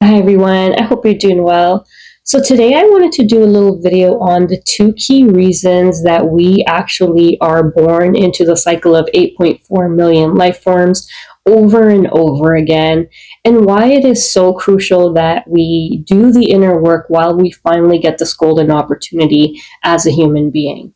Hi everyone, I hope you're doing well. So today I wanted to do a little video on the two key reasons that we actually are born into the cycle of 8.4 million life forms over and over again, and why it is so crucial that we do the inner work while we finally get this golden opportunity as a human being.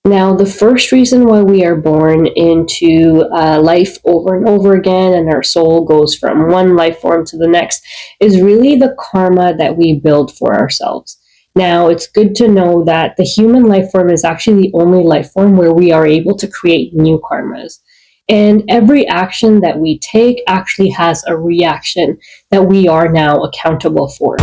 Now, the first reason why we are born into life over and over again, and our soul goes from one life form to the next, is really the karma that we build for ourselves. Now, it's good to know that the human life form is actually the only life form where we are able to create new karmas. And every action that we take actually has a reaction that we are now accountable for.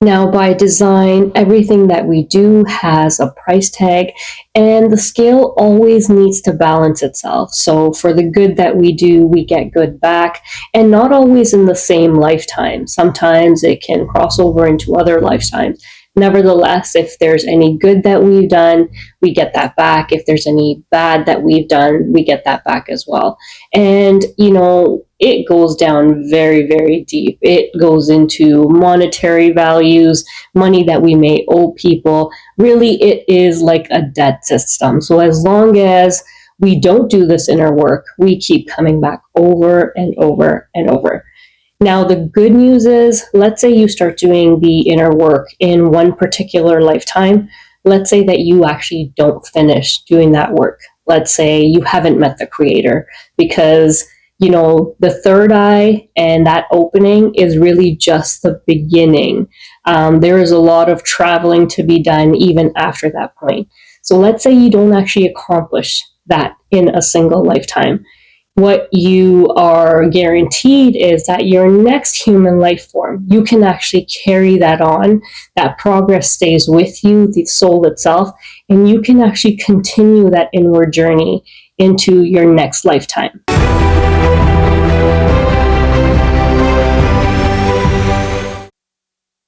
Now, by design, everything that we do has a price tag, and the scale always needs to balance itself. So, for the good that we do, we get good back, and not always in the same lifetime. Sometimes it can cross over into other lifetimes. Nevertheless, if there's any good that we've done, we get that back. If there's any bad that we've done, we get that back as well. And, it goes down very, very deep. It goes into monetary values, money that we may owe people. Really, it is like a debt system. So as long as we don't do this inner work, we keep coming back over and over and over. Now, the good news is, let's say you start doing the inner work in one particular lifetime. Let's say that you actually don't finish doing that work. Let's say you haven't met the creator because the third eye and that opening is really just the beginning. There is a lot of traveling to be done even after that point. So let's say you don't actually accomplish that in a single lifetime. What you are guaranteed is that your next human life form, you can actually carry that on. That progress stays with you, the soul itself, and you can actually continue that inward journey into your next lifetime.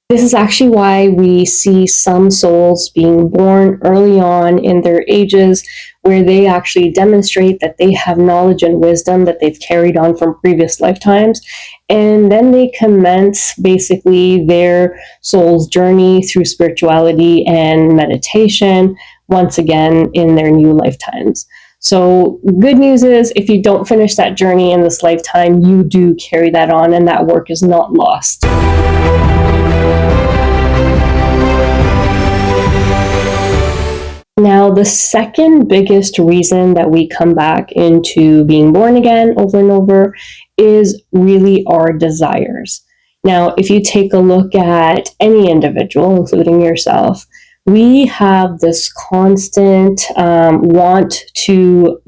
This is actually why we see some souls being born early on in their ages, where they actually demonstrate that they have knowledge and wisdom that they've carried on from previous lifetimes. And then they commence basically their soul's journey through spirituality and meditation once again in their new lifetimes. So good news is, if you don't finish that journey in this lifetime, you do carry that on, and that work is not lost. Now, the second biggest reason that we come back into being born again over and over is really our desires. Now, if you take a look at any individual, including yourself, we have this constant want to,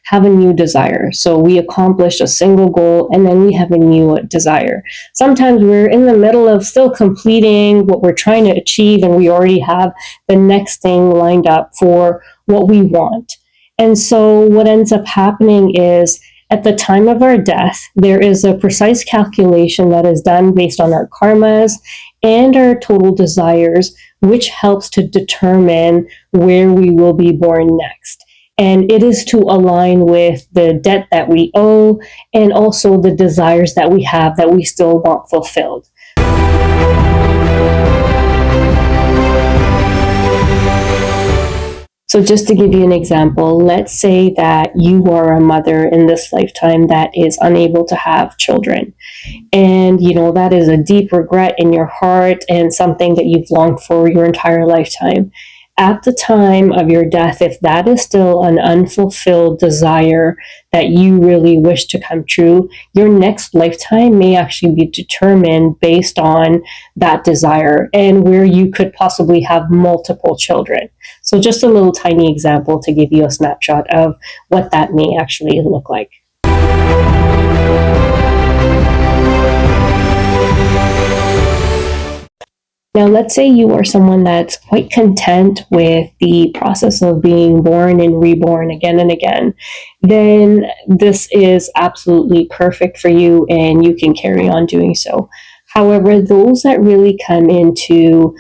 have a new desire. So we accomplished a single goal and then we have a new desire. Sometimes we're in the middle of still completing what we're trying to achieve, and we already have the next thing lined up for what we want. And so what ends up happening is, at the time of our death, there is a precise calculation that is done based on our karmas and our total desires, which helps to determine where we will be born next. And it is to align with the debt that we owe and also the desires that we have that we still want fulfilled. So just to give you an example, let's say that you are a mother in this lifetime that is unable to have children. And, that is a deep regret in your heart and something that you've longed for your entire lifetime. At the time of your death, if that is still an unfulfilled desire that you really wish to come true, your next lifetime may actually be determined based on that desire, and where you could possibly have multiple children. So just a little tiny example to give you a snapshot of what that may actually look like. Now, let's say you are someone that's quite content with the process of being born and reborn again and again. Then this is absolutely perfect for you, and you can carry on doing so. However, those that really come into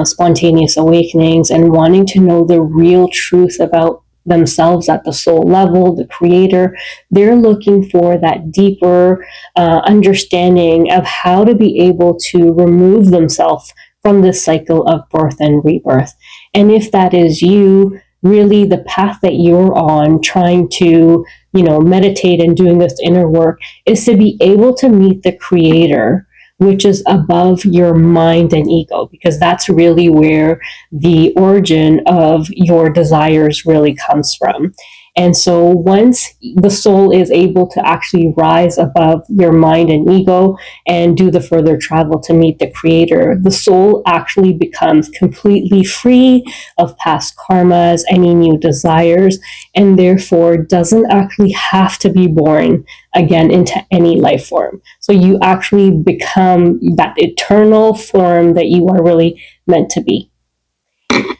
spontaneous awakenings and wanting to know the real truth about themselves at the soul level, the creator, they're looking for that deeper understanding of how to be able to remove themselves from this cycle of birth and rebirth. And if that is you, really the path that you're on, trying to, meditate and doing this inner work, is to be able to meet the creator, which is above your mind and ego, because that's really where the origin of your desires really comes from. And so once the soul is able to actually rise above your mind and ego and do the further travel to meet the creator, the soul actually becomes completely free of past karmas, any new desires, and therefore doesn't actually have to be born again into any life form. So you actually become that eternal form that you are really meant to be.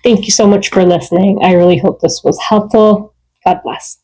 Thank you so much for listening. I really hope this was helpful. God bless.